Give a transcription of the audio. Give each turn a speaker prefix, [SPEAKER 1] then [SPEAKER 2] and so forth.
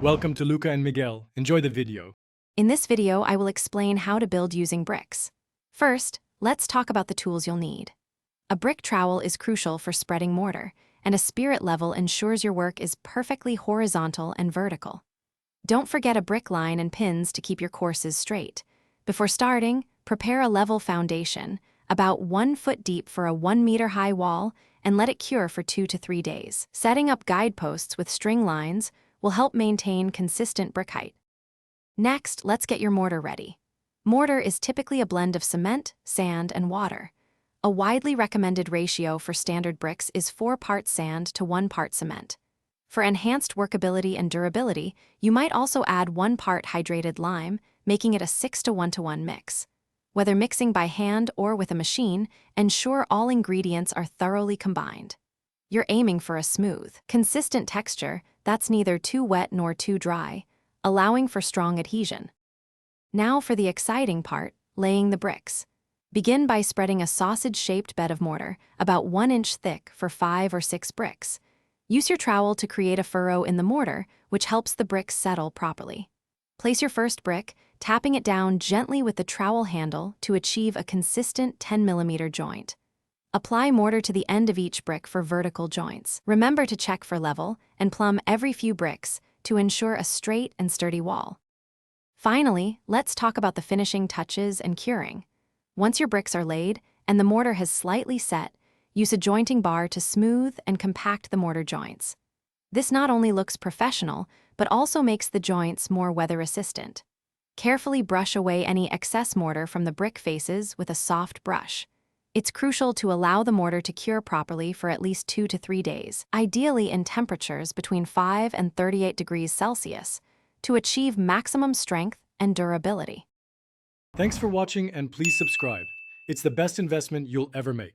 [SPEAKER 1] Welcome to Luca and Miguel. Enjoy the video.
[SPEAKER 2] In this video, I will explain how to build using bricks. First, let's talk about the tools you'll need. A brick trowel is crucial for spreading mortar, and a spirit level ensures your work is perfectly horizontal and vertical. Don't forget a brick line and pins to keep your courses straight. Before starting, prepare a level foundation, about 1 foot deep for a 1 meter high wall, and let it cure for 2 to 3 days. Setting up guideposts with string lines will help maintain consistent brick height. Next, let's get your mortar ready. Mortar is typically a blend of cement, sand, and water. A widely recommended ratio for standard bricks is 4 parts sand to 1 part cement. For enhanced workability and durability, you might also add 1 part hydrated lime, making it a 6-to-1 mix. Whether mixing by hand or with a machine, ensure all ingredients are thoroughly combined. You're aiming for a smooth, consistent texture that's neither too wet nor too dry, allowing for strong adhesion. Now for the exciting part, laying the bricks. Begin by spreading a sausage-shaped bed of mortar, about 1 inch thick, for 5 or 6 bricks. Use your trowel to create a furrow in the mortar, which helps the bricks settle properly. Place your first brick, tapping it down gently with the trowel handle to achieve a consistent 10mm joint. Apply mortar to the end of each brick for vertical joints. Remember to check for level and plumb every few bricks to ensure a straight and sturdy wall. Finally, let's talk about the finishing touches and curing. Once your bricks are laid and the mortar has slightly set, use a jointing bar to smooth and compact the mortar joints. This not only looks professional, but also makes the joints more weather-resistant. Carefully brush away any excess mortar from the brick faces with a soft brush. It's crucial to allow the mortar to cure properly for at least 2 to 3 days, ideally in temperatures between 5 and 38 degrees Celsius, to achieve maximum strength and durability.
[SPEAKER 1] Thanks for watching and please subscribe. It's the best investment you'll ever make.